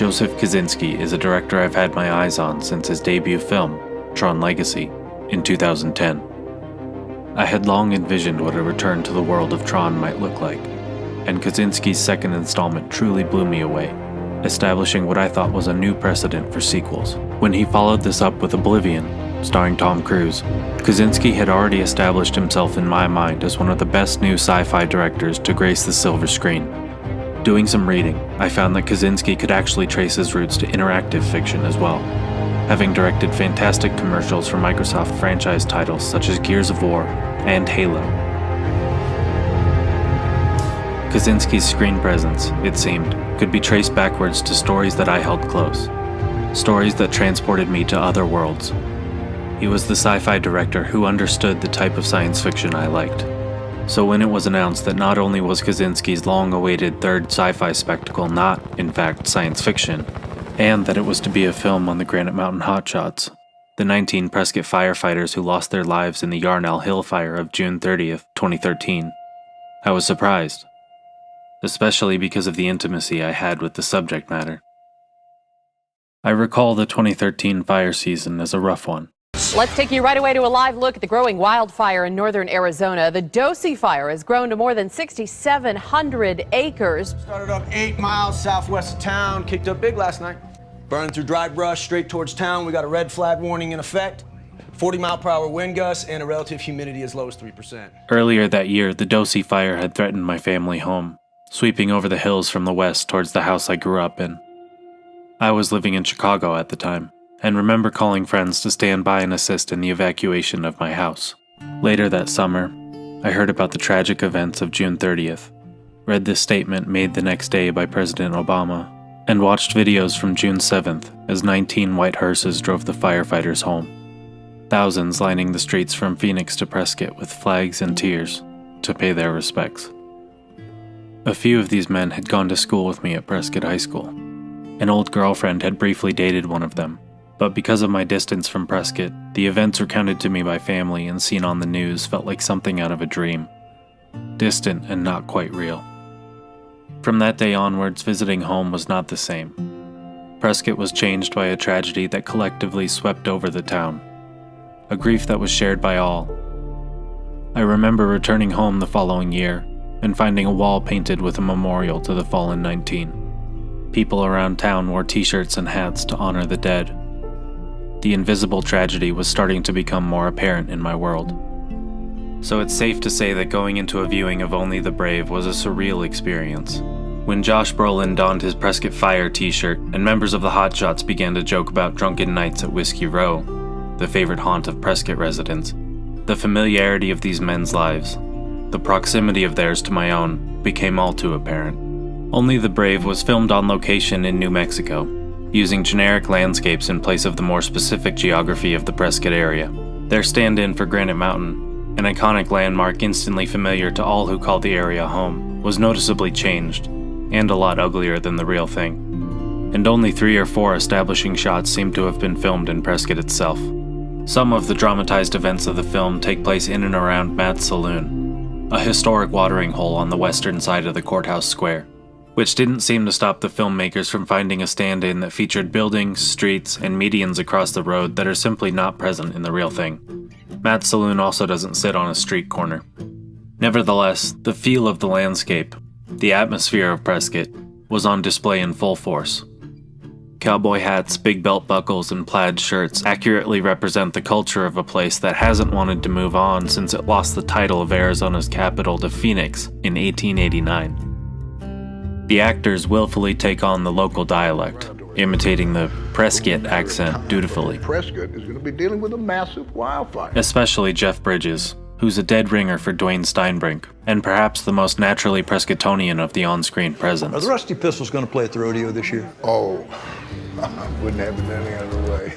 Joseph Kosinski is a director I've had my eyes on since his debut film, Tron Legacy, in 2010. I had long envisioned what a return to the world of Tron might look like, and Kosinski's second installment truly blew me away, establishing what I thought was a new precedent for sequels. When he followed this up with Oblivion, starring Tom Cruise, Kosinski had already established himself in my mind as one of the best new sci-fi directors to grace the silver screen. Doing some reading, I found that Kosinski could actually trace his roots to interactive fiction as well, having directed fantastic commercials for Microsoft franchise titles such as Gears of War and Halo. Kosinski's screen presence, it seemed, could be traced backwards to stories that I held close, stories that transported me to other worlds. He was the sci-fi director who understood the type of science fiction I liked. So when it was announced that not only was Kosinski's long-awaited third sci-fi spectacle not, in fact, science fiction, and that it was to be a film on the Granite Mountain Hotshots, the 19 Prescott firefighters who lost their lives in the Yarnell Hill fire of June 30th, 2013, I was surprised, especially because of the intimacy I had with the subject matter. I recall the 2013 fire season as a rough one. Let's take you right away to a live look at the growing wildfire in northern Arizona. The Dosey fire has grown to more than 6,700 acres. Started up 8 miles southwest of town, kicked up big last night. Burning through dry brush straight towards town. We got a red flag warning in effect, 40-mile-per-hour wind gusts, and a relative humidity as low as 3%. Earlier that year, the Dosey fire had threatened my family home, sweeping over the hills from the west towards the house I grew up in. I was living in Chicago at the time, and remember calling friends to stand by and assist in the evacuation of my house. Later that summer, I heard about the tragic events of June 30th, read this statement made the next day by President Obama, and watched videos from June 7th as 19 white hearses drove the firefighters home. Thousands lining the streets from Phoenix to Prescott with flags and tears to pay their respects. A few of these men had gone to school with me at Prescott High School. An old girlfriend had briefly dated one of them, but because of my distance from Prescott, the events recounted to me by family and seen on the news felt like something out of a dream. Distant and not quite real. From that day onwards, visiting home was not the same. Prescott was changed by a tragedy that collectively swept over the town. A grief that was shared by all. I remember returning home the following year and finding a wall painted with a memorial to the fallen 19. People around town wore t-shirts and hats to honor the dead. The invisible tragedy was starting to become more apparent in my world. So it's safe to say that going into a viewing of Only the Brave was a surreal experience. When Josh Brolin donned his Prescott Fire t-shirt and members of the Hotshots began to joke about drunken nights at Whiskey Row, the favorite haunt of Prescott residents, the familiarity of these men's lives, the proximity of theirs to my own, became all too apparent. Only the Brave was filmed on location in New Mexico, using generic landscapes in place of the more specific geography of the Prescott area. Their stand-in for Granite Mountain, an iconic landmark instantly familiar to all who called the area home, was noticeably changed, and a lot uglier than the real thing. And only 3 or 4 establishing shots seem to have been filmed in Prescott itself. Some of the dramatized events of the film take place in and around Matt's Saloon, a historic watering hole on the western side of the courthouse square, which didn't seem to stop the filmmakers from finding a stand-in that featured buildings, streets, and medians across the road that are simply not present in the real thing. Matt's Saloon also doesn't sit on a street corner. Nevertheless, the feel of the landscape, the atmosphere of Prescott, was on display in full force. Cowboy hats, big belt buckles, and plaid shirts accurately represent the culture of a place that hasn't wanted to move on since it lost the title of Arizona's capital to Phoenix in 1889. The actors willfully take on the local dialect, imitating the Prescott accent dutifully. Prescott is going to be dealing with a massive wildfire. Especially Jeff Bridges, who's a dead ringer for Dwayne Steinbrink, and perhaps the most naturally Prescottonian of the on-screen presence. Are the Rusty Pistols going to play at the rodeo this year? Oh, I wouldn't have it any other way.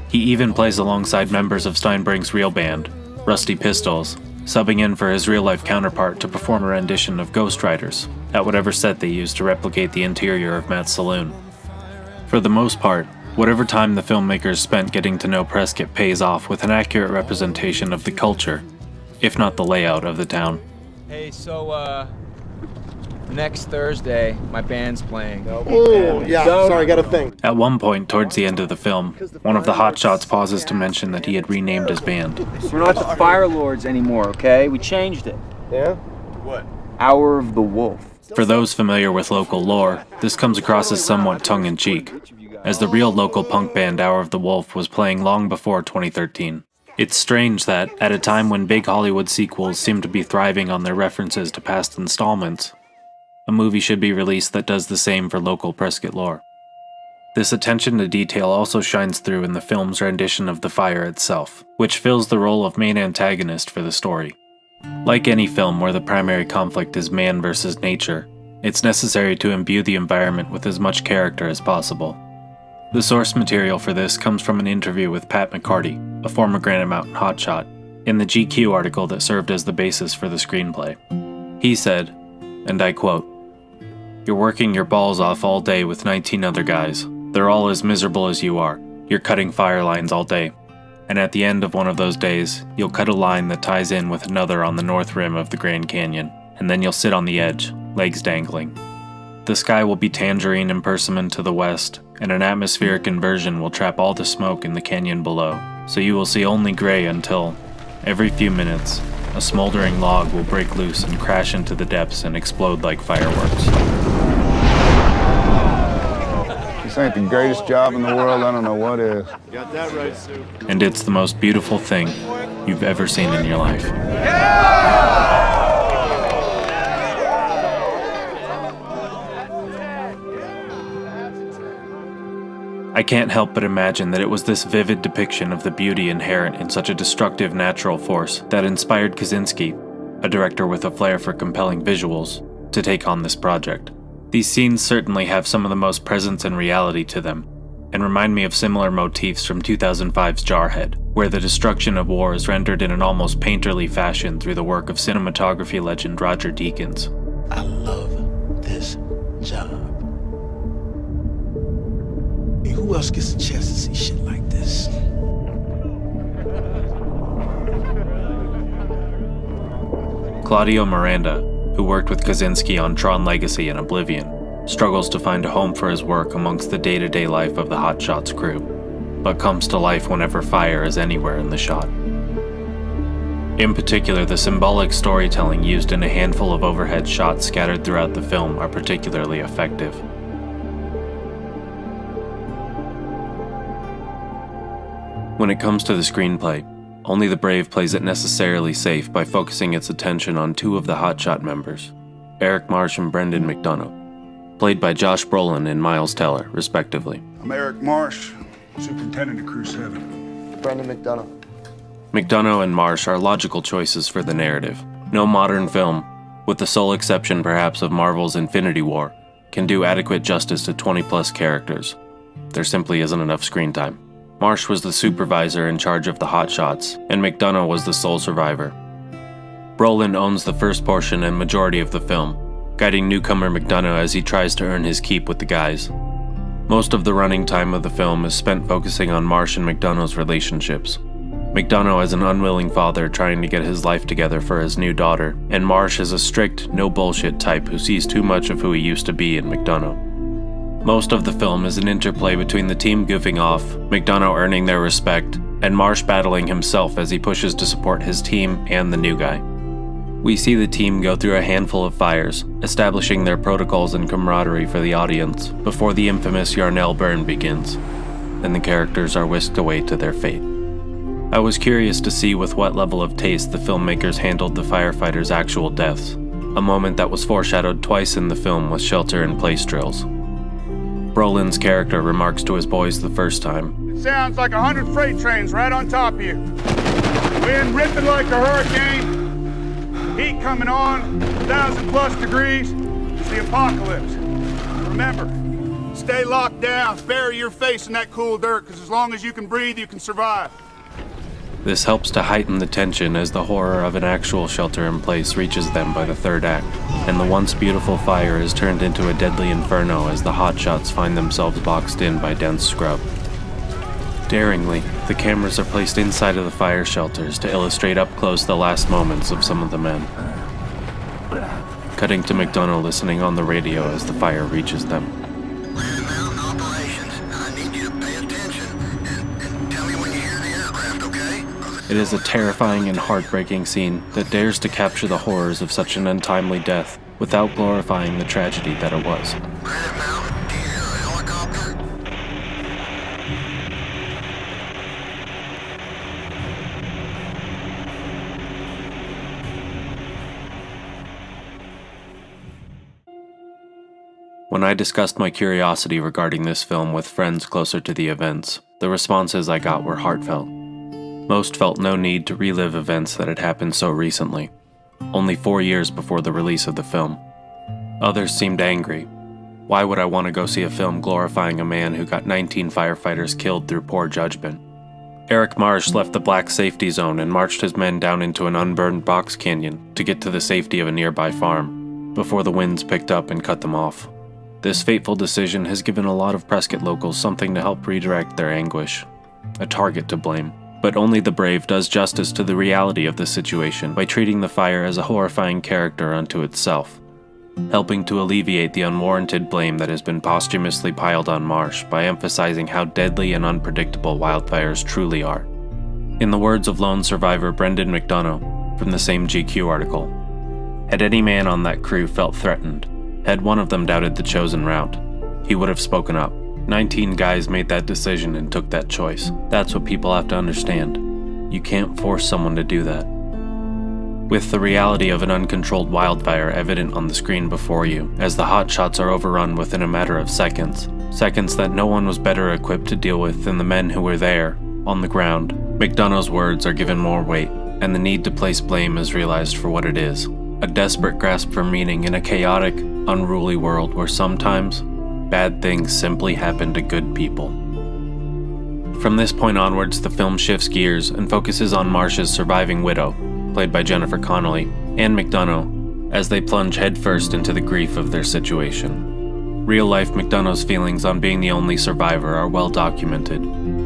He even plays alongside members of Steinbrink's real band, Rusty Pistols, subbing in for his real-life counterpart to perform a rendition of Ghost Riders at whatever set they used to replicate the interior of Matt's Saloon. For the most part, whatever time the filmmakers spent getting to know Prescott pays off with an accurate representation of the culture, if not the layout of the town. Hey, so, Next Thursday, my band's playing. Oh, yeah, sorry, got a thing. At one point towards the end of the film, one of the Hotshots pauses to mention that he had renamed his band. We're not the Fire Lords anymore, okay? We changed it. Yeah? What? Hour of the Wolf. For those familiar with local lore, this comes across as somewhat tongue-in-cheek, as the real local punk band Hour of the Wolf was playing long before 2013. It's strange that, at a time when big Hollywood sequels seem to be thriving on their references to past installments, a movie should be released that does the same for local Prescott lore. This attention to detail also shines through in the film's rendition of the fire itself, which fills the role of main antagonist for the story. Like any film where the primary conflict is man versus nature, it's necessary to imbue the environment with as much character as possible. The source material for this comes from an interview with Pat McCarty, a former Granite Mountain hotshot, in the GQ article that served as the basis for the screenplay. He said, and I quote, "You're working your balls off all day with 19 other guys. They're all as miserable as you are. You're cutting fire lines all day. And at the end of one of those days, you'll cut a line that ties in with another on the north rim of the Grand Canyon, and then you'll sit on the edge, legs dangling. The sky will be tangerine and persimmon to the west, and an atmospheric inversion will trap all the smoke in the canyon below, so you will see only gray until, every few minutes, a smoldering log will break loose and crash into the depths and explode like fireworks." This ain't the greatest job in the world, I don't know what is. Got that right, Sue. And it's the most beautiful thing you've ever seen in your life. I can't help but imagine that it was this vivid depiction of the beauty inherent in such a destructive natural force that inspired Kaczynski, a director with a flair for compelling visuals, to take on this project. These scenes certainly have some of the most presence and reality to them, and remind me of similar motifs from 2005's Jarhead, where the destruction of war is rendered in an almost painterly fashion through the work of cinematography legend Roger Deakins. I love this job. And who else gets a chance to see shit like this? Claudio Miranda, who worked with Kaczynski on Tron Legacy and Oblivion, struggles to find a home for his work amongst the day-to-day life of the Hotshots crew, but comes to life whenever fire is anywhere in the shot. In particular, the symbolic storytelling used in a handful of overhead shots scattered throughout the film are particularly effective. When it comes to the screenplay, Only the Brave plays it necessarily safe by focusing its attention on two of the Hotshot members, Eric Marsh and Brendan McDonough, played by Josh Brolin and Miles Teller, respectively. I'm Eric Marsh, Superintendent of Crew 7. Brendan McDonough. McDonough and Marsh are logical choices for the narrative. No modern film, with the sole exception perhaps of Marvel's Infinity War, can do adequate justice to 20-plus characters. There simply isn't enough screen time. Marsh was the supervisor in charge of the Hotshots, and McDonough was the sole survivor. Brolin owns the first portion and majority of the film, guiding newcomer McDonough as he tries to earn his keep with the guys. Most of the running time of the film is spent focusing on Marsh and McDonough's relationships. McDonough is an unwilling father trying to get his life together for his new daughter, and Marsh is a strict, no-bullshit type who sees too much of who he used to be in McDonough. Most of the film is an interplay between the team goofing off, McDonough earning their respect, and Marsh battling himself as he pushes to support his team and the new guy. We see the team go through a handful of fires, establishing their protocols and camaraderie for the audience before the infamous Yarnell burn begins, and the characters are whisked away to their fate. I was curious to see with what level of taste the filmmakers handled the firefighters' actual deaths, a moment that was foreshadowed twice in the film with shelter-in-place drills. Brolin's character remarks to his boys the first time, "It sounds like 100 freight trains right on top of you. Wind ripping like a hurricane. Heat coming on, 1,000+ degrees. It's the apocalypse. Remember, stay locked down, bury your face in that cool dirt, because as long as you can breathe, you can survive." This helps to heighten the tension as the horror of an actual shelter-in-place reaches them by the third act, and the once beautiful fire is turned into a deadly inferno as the Hotshots find themselves boxed in by dense scrub. Daringly, the cameras are placed inside of the fire shelters to illustrate up close the last moments of some of the men. cutting to McDonough listening on the radio as the fire reaches them. Land Mountain Operations. I need you to pay attention and tell me when you hear the aircraft, okay? It is a terrifying and heartbreaking scene that dares to capture the horrors of such an untimely death without glorifying the tragedy that it was. Land Mountain, do you hear a helicopter? When I discussed my curiosity regarding this film with friends closer to the events, the responses I got were heartfelt. Most felt no need to relive events that had happened so recently, only 4 years before the release of the film. Others seemed angry. Why would I want to go see a film glorifying a man who got 19 firefighters killed through poor judgment? Eric Marsh left the black safety zone and marched his men down into an unburned box canyon to get to the safety of a nearby farm, before the winds picked up and cut them off. This fateful decision has given a lot of Prescott locals something to help redirect their anguish, a target to blame. But only the brave does justice to the reality of the situation by treating the fire as a horrifying character unto itself, helping to alleviate the unwarranted blame that has been posthumously piled on Marsh by emphasizing how deadly and unpredictable wildfires truly are. In the words of lone survivor Brendan McDonough from the same GQ article, had any man on that crew felt threatened, had one of them doubted the chosen route, he would have spoken up. 19 guys made that decision and took that choice. That's what people have to understand. You can't force someone to do that. With the reality of an uncontrolled wildfire evident on the screen before you, as the hotshots are overrun within a matter of seconds that no one was better equipped to deal with than the men who were there, on the ground, McDonough's words are given more weight, and the need to place blame is realized for what it is. A desperate grasp for meaning in a chaotic, unruly world where sometimes bad things simply happen to good people. From this point onwards, the film shifts gears and focuses on Marsh's surviving widow, played by Jennifer Connelly, and McDonough, as they plunge headfirst into the grief of their situation. Real-life McDonough's feelings on being the only survivor are well documented,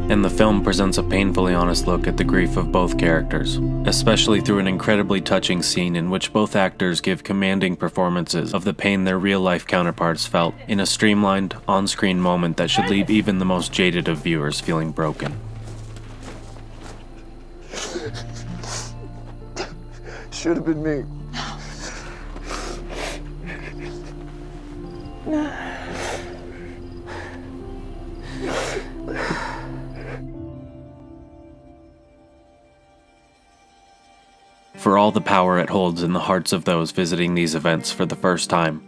and the film presents a painfully honest look at the grief of both characters, especially through an incredibly touching scene in which both actors give commanding performances of the pain their real-life counterparts felt in a streamlined, on-screen moment that should leave even the most jaded of viewers feeling broken. Should have been me. For all the power it holds in the hearts of those visiting these events for the first time,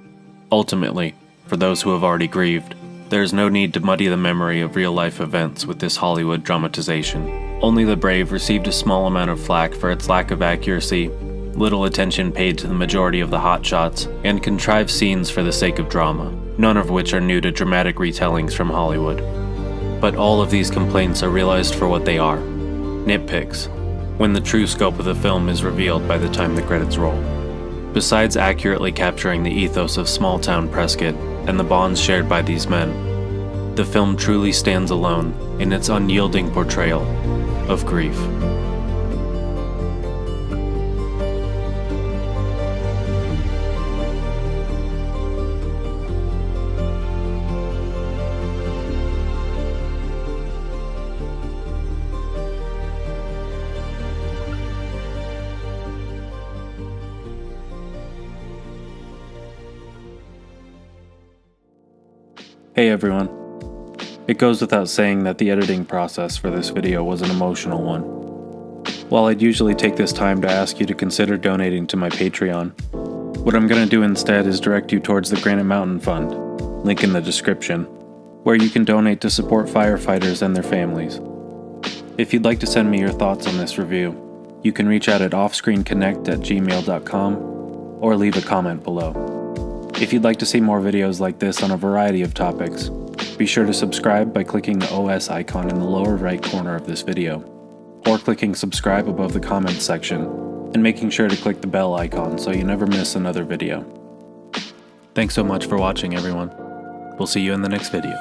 ultimately, for those who have already grieved, there is no need to muddy the memory of real-life events with this Hollywood dramatization. Only the Brave received a small amount of flack for its lack of accuracy, little attention paid to the majority of the hotshots, and contrived scenes for the sake of drama, none of which are new to dramatic retellings from Hollywood. But all of these complaints are realized for what they are, nitpicks, when the true scope of the film is revealed by the time the credits roll. Besides accurately capturing the ethos of small-town Prescott and the bonds shared by these men, the film truly stands alone in its unyielding portrayal of grief. Hey everyone. It goes without saying that the editing process for this video was an emotional one. While I'd usually take this time to ask you to consider donating to my Patreon, what I'm going to do instead is direct you towards the Granite Mountain Fund, link in the description, where you can donate to support firefighters and their families. If you'd like to send me your thoughts on this review, you can reach out at offscreenconnect@gmail.com or leave a comment below. If you'd like to see more videos like this on a variety of topics, be sure to subscribe by clicking the OS icon in the lower right corner of this video, or clicking subscribe above the comments section, and making sure to click the bell icon so you never miss another video. Thanks so much for watching, everyone. We'll see you in the next video.